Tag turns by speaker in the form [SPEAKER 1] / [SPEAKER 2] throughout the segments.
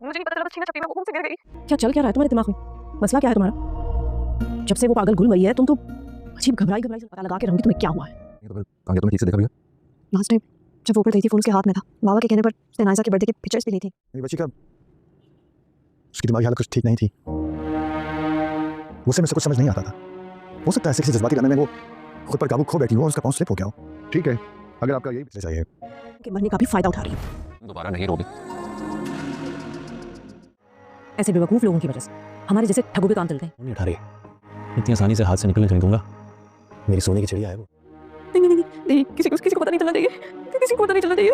[SPEAKER 1] मुझे नहीं पता चला, छीना झपटी में वो से गिर गई।
[SPEAKER 2] क्या चल क्या रहा है तुम्हारे दिमाग में? मसला क्या है तुम्हारा? जब से वो पागल गुल मरी है तुम तो अजीब घबराई घबराई से पता लगा के रहूंगी तुम्हें क्या हुआ है।
[SPEAKER 3] ये तो फिर कहाँ गया तुमने? ठीक से देखा भैया?
[SPEAKER 2] लास्ट टाइम जब वो ऊपर गई थी फोन उसके हाथ में था, बाबा के कहने पर उसने नाइजा के बर्थडे की पिक्चर्स भी ली थी।
[SPEAKER 3] मेरी बच्ची का उसकी दिमागी हालत कुछ ठीक नहीं थी। मुझसे कुछ समझ नहीं आता था। हो सकता है ऐसे किसी जज्बाती लम्हे में वो खुद पर काबू खो बैठी हो और उसका पाँव स्लिप हो गया हो। ठीक है, अगर आपका यही पिछले चाहिए
[SPEAKER 2] कि मरने का भी फायदा उठा रही है
[SPEAKER 3] दोबारा नहीं रोगी।
[SPEAKER 2] ऐसे बेवकूफ लोगों की वजह से हमारे जैसे ठगों पे काम चलते हैं।
[SPEAKER 3] नहीं उठा रही, इतनी आसानी से हाथ से निकलने नहीं दूंगा। मेरी सोने की चिड़िया है वो।
[SPEAKER 2] नहीं, किसी को पता नहीं चलना चाहिए, किसी को पता नहीं चलना चाहिए।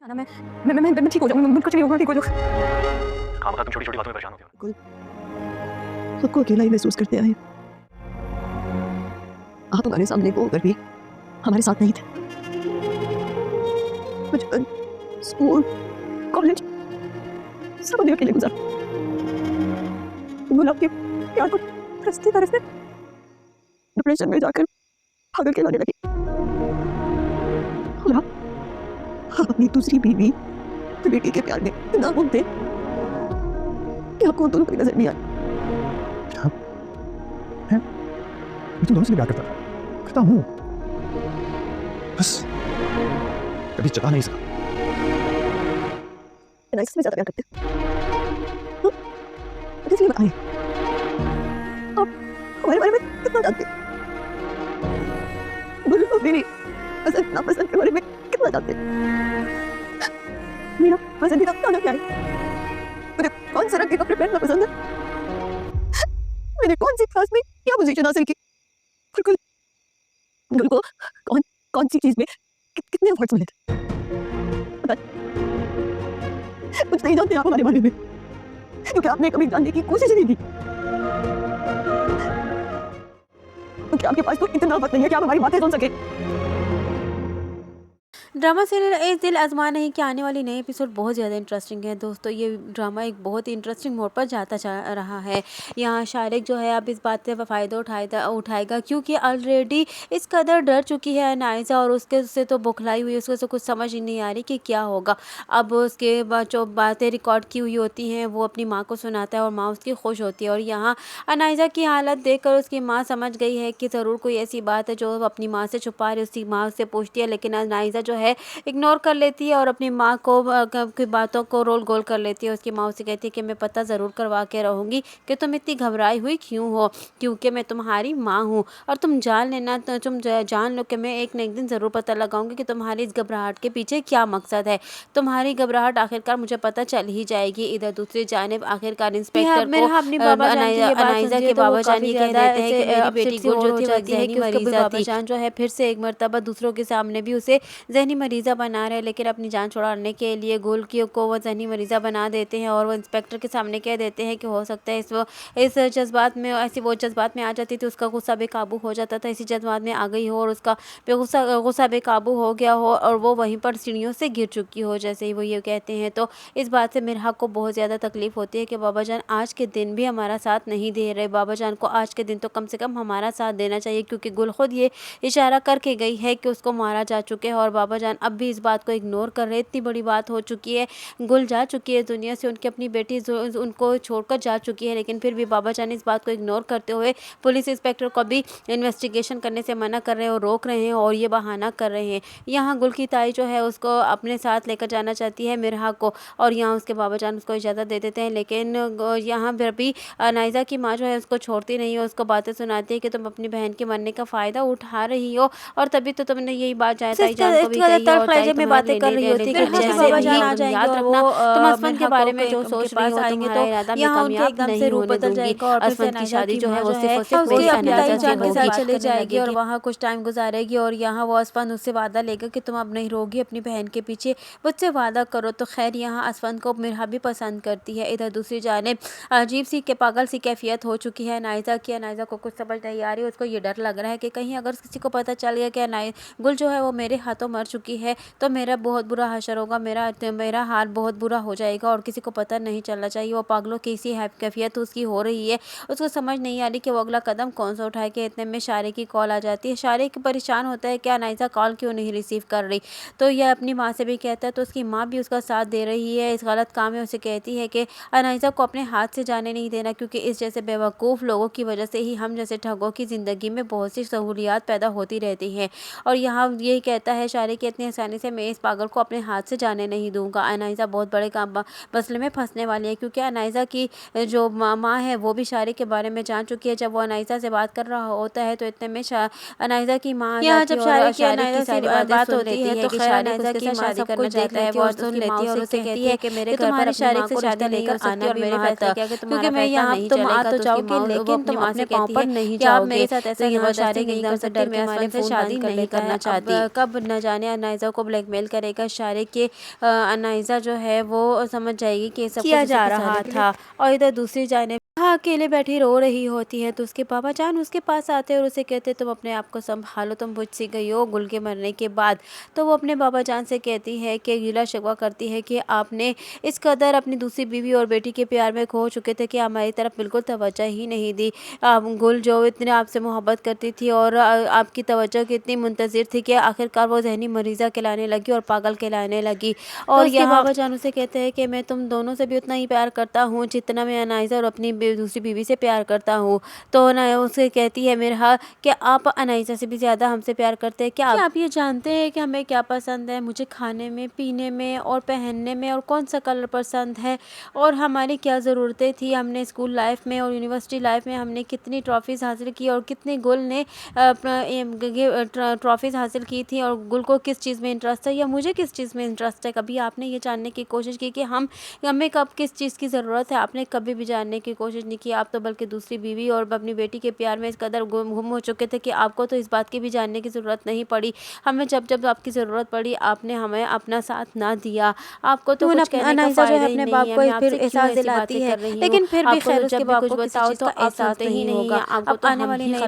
[SPEAKER 2] ना मैं ठीक हो जाऊंगा, कुछ नहीं होगा, ठीक हो जाऊंगा।
[SPEAKER 3] खामखा तुम छोटी-छोटी बातों में परेशान होती हो।
[SPEAKER 2] सबको अकेला ही महसूस करते आए। आप हमारे सामने वो अगर भी हमारे साथ नहीं थे। बचपन, स्कूल, कॉलेज सब अभी अकेले गुजारा। गुलाब के प्यार को तरसते तरसते डिप्रेशन में जाकर पागल कहलाने लगी। और आप अपनी दूसरी बीवी बेटी के प्यार में इतना गुम थे कि आपको दोनों की नजर नहीं आई।
[SPEAKER 3] मैं तुम दोनों से भी प्यार करता हूँ, बस कभी चला नहीं सका।
[SPEAKER 2] इसमें ज्यादा प्यार करते हाँ? इसलिए बताइए आप हमारे बारे में कितना जानते हैं? मेरी पसंद नापसंद के बारे में कितना जानते हैं? मेरा पसंदीदा खाना क्या है? मुझे कौन से रंग के कपड़े पहनना पसंद है? मैंने कौन सी क्लास में क्या पोजीशन हासिल की? और गुल को कौन सी चीज में कितने अवार्ड्स मिले थे? कुछ नहीं जानते आप हमारे बारे में, क्योंकि आपने कभी जानने की कोशिश ही नहीं की। क्योंकि आपके पास तो इतना वक्त नहीं है कि आप हमारी बातें सुन सके।
[SPEAKER 4] ड्रामा सीरियल एक दिल आजमा नहीं कि आने वाली नई एपिसोड बहुत ज़्यादा इंटरेस्टिंग है दोस्तों। ये ड्रामा एक बहुत ही इंटरेस्टिंग मोड़ पर जाता जा रहा है। यहाँ शारिक जो है अब इस बात से फ़ायदा उठाएगा क्योंकि ऑलरेडी इस कदर डर चुकी है नाइजा और उससे तो बुखलाई हुई, उसको तो कुछ समझ ही नहीं आ रही कि क्या होगा। अब उसके बाद जो बातें रिकॉर्ड की हुई होती हैं वो अपनी माँ को सुनाता है और माँ उसकी खुश होती है। और यहाँ अनाइजा की हालत देखकर उसकी माँ समझ गई है कि ज़रूर कोई ऐसी बात है जो अपनी माँ से छुपा रही। उसकी माँ उससे पूछती है लेकिन अनाइजा जो है इग्नोर कर लेती है और अपनी माँ को की बातों को रोल गोल कर लेती है। उसकी माँ उसे कहती है कि मैं पता ज़रूर करवा के रहूँगी कि तुम इतनी घबराई हुई क्यों हो, क्योंकि मैं तुम्हारी माँ हूँ और तुम जान लेना, तो तुम जान लो कि मैं एक न एक दिन ज़रूर पता लगाऊंगी कि तुम्हारी इस घबराहट के पीछे क्या मकसद है। तुम्हारी घबराहट आखिरकार मुझे पता चल ही जाएगी। इधर दूसरी जानिब आखिरकार इंस्पेक्टर को अनाइजा के बाबा जान ये कह देते हैं कि मेरी बेटी गुल जो थी वो जहनी मरीज़ा थी। जान जो है फिर से एक मरतबा दूसरों के सामने भी उसे जहनी मरीज़ा बना रहे हैं, लेकिन अपनी जान छुड़ाने के लिए गुल को वो जहनी मरीज़ा बना देते हैं और वो इंस्पेक्टर के सामने कह देते हैं कि हो सकता है इस जज्बात में वो जज्बात में आ जाती थी, उसका गुस्सा बेकाबू हो जाता था, इसी जज्बात में आ गई हो और उसका गुस्सा बेकाबू हो गया हो और वो वहीं पर सीढ़ियों से गिर चुकी हो। जैसे ही वो ये कहते हैं तो इस बात से मिरहा को बहुत ज़्यादा तकलीफ होती है कि बाबा जान आज के दिन भी हमारा साथ नहीं दे रहे। बाबा जान को आज के दिन तो कम से कम हमारा साथ देना चाहिए, क्योंकि गुल खुद ये इशारा करके गई है कि उसको मारा जा चुके हैं और बाबा जान अब भी इस बात को इग्नोर कर रहे। इतनी बड़ी बात हो चुकी है, गुल जा चुकी है दुनिया से, उनकी अपनी बेटी उनको छोड़कर जा चुकी है, लेकिन फिर भी बाबा जान इस बात को इग्नोर करते हुए पुलिस इंस्पेक्टर को भी इन्वेस्टिगेशन करने से मना कर रहे हैं और रोक रहे हैं और ये बहाना कर रहे हैं। यहाँ गुल की ताई जो है उसको अपने साथ लेकर जाना चाहती है मिरहा को और यहाँ उसके बाबा जान उसको इजाज़त दे देते हैं, लेकिन यहाँ पर भी नाइजा की माँ जो है उसको छोड़ती नहीं है, उसको बातें सुनाती है कि तुम अपनी बहन के मरने का फ़ायदा उठा रही हो और तभी तो तुमने यही बात ताई जान को भी कही और ताई में बातें कर रही होती है कि बाबा जान आ जाएंगे और वो तुम असफन के बारे में जो सोच रही हो तुम्हारा इरादा में कामयाब नहीं होने दूंगी। असफन की शादी जो है वो सिर्फ उसकी अपनी ताई जान के साथ चली जाएगी और वहाँ कुछ टाइम गुजारेगी और यहाँ वो असफन उससे वादा लेगा कि तुम अब नहीं रोगी अपनी बहन के पीछे, मुझसे वादा करो। तो खैर यहाँ असफन को मिरहा भी पसंद करती है। इधर दूसरी जानिब अजीब सी के पागल सी कैफियत हो चुकी है नाइजा की। नाइजा को कुछ समझ नहीं आ रही, उसको ये डर लग रहा है कि कहीं अगर किसी को पता चल गया कि गुल जो है वो मेरे हाथों मर चुकी चुकी है तो मेरा बहुत बुरा हशर होगा, मेरा हाल बहुत बुरा हो जाएगा और किसी को पता नहीं चलना चाहिए। वो पागलों की सी कैफियत उसकी हो रही है, उसको समझ नहीं आ रही कि वो अगला कदम कौन सा उठाए। कि इतने में शारे की कॉल आ जाती है। शारे परेशान होता है कि अनाइसा कॉल क्यों नहीं रिसीव कर रही। तो यह अपनी माँ से भी कहता है, तो उसकी माँ भी उसका साथ दे रही है इस गलत काम में। उसे कहती है कि अनाइसा को अपने हाथ से जाने नहीं देना, क्योंकि इस जैसे बेवकूफ़ लोगों की वजह से ही हम जैसे ठगों की ज़िंदगी में बहुत सी सहूलियात पैदा होती रहती हैं। और यहाँ यही कहता है शारे कि इतनी आसानी से मैं इस पागल को अपने हाथ से जाने नहीं दूंगा। अनाइसा बहुत बड़े मसले में फंसने वाली है, क्योंकि अनाइसा की जो माँ है वो भी शारे के बारे में जान चुकी है। जब वो अनाइसा से बात कर रहा होता है तो इतने में अनाइसा की माँ आ
[SPEAKER 2] यहाँ
[SPEAKER 4] जाती
[SPEAKER 2] जब
[SPEAKER 4] है और
[SPEAKER 2] शारे की
[SPEAKER 4] शारे
[SPEAKER 2] अनाइसा
[SPEAKER 4] की
[SPEAKER 2] से
[SPEAKER 4] सारी बातें
[SPEAKER 2] बात
[SPEAKER 4] सुन
[SPEAKER 2] होती
[SPEAKER 4] लेती
[SPEAKER 2] है
[SPEAKER 4] है
[SPEAKER 2] तो
[SPEAKER 4] कि
[SPEAKER 2] खैर
[SPEAKER 4] शारे
[SPEAKER 2] अनाइसा
[SPEAKER 4] उसके
[SPEAKER 2] की
[SPEAKER 4] साथ
[SPEAKER 2] माँ
[SPEAKER 4] शादी
[SPEAKER 2] सब
[SPEAKER 4] करना
[SPEAKER 2] कुछ देख
[SPEAKER 4] चाहता है।
[SPEAKER 2] लेती
[SPEAKER 4] वो
[SPEAKER 2] है और
[SPEAKER 4] सुन
[SPEAKER 2] उसकी
[SPEAKER 4] लेती
[SPEAKER 2] माँ
[SPEAKER 4] है और
[SPEAKER 2] उससे
[SPEAKER 4] उसे
[SPEAKER 2] कहती
[SPEAKER 4] कहती
[SPEAKER 2] है
[SPEAKER 4] है
[SPEAKER 2] कि मेरे
[SPEAKER 4] कि
[SPEAKER 2] घर पर
[SPEAKER 4] तुम्हारी
[SPEAKER 2] अपनी
[SPEAKER 4] शारे
[SPEAKER 2] माँ
[SPEAKER 4] से
[SPEAKER 2] को
[SPEAKER 4] शादी
[SPEAKER 2] रिश्ता
[SPEAKER 4] नहीं
[SPEAKER 2] नहीं
[SPEAKER 4] कर
[SPEAKER 2] आना
[SPEAKER 4] सकती और
[SPEAKER 2] भी
[SPEAKER 4] मेरे
[SPEAKER 2] महत्व,
[SPEAKER 4] साथ,
[SPEAKER 2] क्या कि
[SPEAKER 4] क्योंकि
[SPEAKER 2] तुम्हारा
[SPEAKER 4] मैं
[SPEAKER 2] फैसला
[SPEAKER 4] यहाँ
[SPEAKER 2] नहीं
[SPEAKER 4] तुम आ
[SPEAKER 2] चलेगा।
[SPEAKER 4] तो
[SPEAKER 2] तो
[SPEAKER 4] जाओ
[SPEAKER 2] उसकी माँ
[SPEAKER 4] लेकिन
[SPEAKER 2] अपनी
[SPEAKER 4] तुम
[SPEAKER 2] माँ
[SPEAKER 4] अपने
[SPEAKER 2] से
[SPEAKER 4] पाँव
[SPEAKER 2] कहती
[SPEAKER 4] पर
[SPEAKER 2] है
[SPEAKER 4] नहीं
[SPEAKER 2] कि आप मेरे
[SPEAKER 4] जाओगे।
[SPEAKER 2] साथ
[SPEAKER 4] तो
[SPEAKER 2] ऐसा
[SPEAKER 4] यहाँ
[SPEAKER 2] जबरदस्ती
[SPEAKER 4] शारे
[SPEAKER 2] नहीं
[SPEAKER 4] एकदम
[SPEAKER 2] कर
[SPEAKER 4] से
[SPEAKER 2] सकती।
[SPEAKER 4] डर के
[SPEAKER 2] मैं
[SPEAKER 4] मारे
[SPEAKER 2] असलम से
[SPEAKER 4] फोन
[SPEAKER 2] शादी
[SPEAKER 4] बंद कर
[SPEAKER 2] नहीं
[SPEAKER 4] लेता है।
[SPEAKER 2] करना
[SPEAKER 4] अब
[SPEAKER 2] चाहती।
[SPEAKER 4] कब न जाने अनाइसा को ब्लैकमेल करेगा शारे के अनाइसा जो है वो समझ जाएगी कि सब
[SPEAKER 2] किया
[SPEAKER 4] कुछ इसी
[SPEAKER 2] जा
[SPEAKER 4] के
[SPEAKER 2] रहा
[SPEAKER 4] साले के लिए।
[SPEAKER 2] था।
[SPEAKER 4] और इधर दूसरी जाने हाँ अकेले बैठी रो रही होती है तो उसके पापा जान उसके पास आते हैं और उसे कहते तुम अपने आप को संभालो, तुम मुझसे गई हो गुल के मरने के बाद। तो वो अपने बाबा जान से कहती है कि गिला शिकवा करती है कि आपने इस कदर अपनी दूसरी बीवी और बेटी के प्यार में खो चुके थे कि हमारी तरफ बिल्कुल तवज्जो ही नहीं दी। गुल जो इतने आपसे मोहब्बत करती थी और आपकी तवज्जो की इतनी मुंतजिर थी कि आखिरकार वो जहनी मरीज़ा कहलाने लगी और पागल कहलाने लगी।
[SPEAKER 2] तो
[SPEAKER 4] और
[SPEAKER 2] उसके
[SPEAKER 4] यहाँ
[SPEAKER 2] बाबा
[SPEAKER 4] जान उसे कहते हैं कि मैं तुम दोनों से भी उतना ही प्यार करता हूँ जितना मैं अनाइसा और अपनी दूसरी बीवी से प्यार करता हूँ। तो ना उसे कहती है मेरा कि आप अनाइसा से भी ज़्यादा हमसे प्यार करते हैं। क्या आप ये जानते हैं कि हमें क्या पसंद है, मुझे खाने में, पीने में और पहनने में, और कौन सा कलर पसंद है और हमारी क्या ज़रूरतें थी। हमने स्कूल लाइफ में और यूनिवर्सिटी लाइफ में हमने कितनी ट्रॉफीज़ हासिल की और कितने गुल ने ट्रॉफीज़ हासिल की थी और गुल को किस चीज़ में इंटरेस्ट है या मुझे किस चीज़ में इंटरेस्ट है। कभी आपने ये जानने की कोशिश की कि हमें कब किस चीज़ की ज़रूरत है? आपने कभी भी जानने की कोशिश नहीं की। आप तो बल्कि दूसरी बीवी और अपनी बेटी के प्यार में इस कदर गुम हो चुके थे कि आपको तो इस बात की भी जानने की ज़रूरत नहीं पड़ी। हमें जब जब आपकी ज़रूरत पड़ी आपने हमें अपना साथ ना दिया। आपको तो कुछ कहने का
[SPEAKER 2] अनाइसा जो है
[SPEAKER 4] फ़ायदा ही
[SPEAKER 2] अपने
[SPEAKER 4] नहीं
[SPEAKER 2] बाप
[SPEAKER 4] है।
[SPEAKER 2] को
[SPEAKER 4] मैं
[SPEAKER 2] फिर
[SPEAKER 4] आपसे क्यों
[SPEAKER 2] एहसास
[SPEAKER 4] ऐसी
[SPEAKER 2] दिलाती
[SPEAKER 4] बातें
[SPEAKER 2] है,
[SPEAKER 4] कर रही हूँ?
[SPEAKER 2] लेकिन फिर भी
[SPEAKER 4] आपको
[SPEAKER 2] खैर
[SPEAKER 4] तो
[SPEAKER 2] उसके
[SPEAKER 4] जब भी
[SPEAKER 2] बाप
[SPEAKER 4] कुछ
[SPEAKER 2] को किसी
[SPEAKER 4] बताओ
[SPEAKER 2] चीज़
[SPEAKER 4] तो
[SPEAKER 2] का
[SPEAKER 4] आप
[SPEAKER 2] एहसास
[SPEAKER 4] सुनते ही
[SPEAKER 2] नहीं
[SPEAKER 4] नहीं
[SPEAKER 2] होगा।
[SPEAKER 4] हैं। आपको
[SPEAKER 2] अब
[SPEAKER 4] तो
[SPEAKER 2] आने
[SPEAKER 4] हम
[SPEAKER 2] वाली
[SPEAKER 4] ही
[SPEAKER 2] नई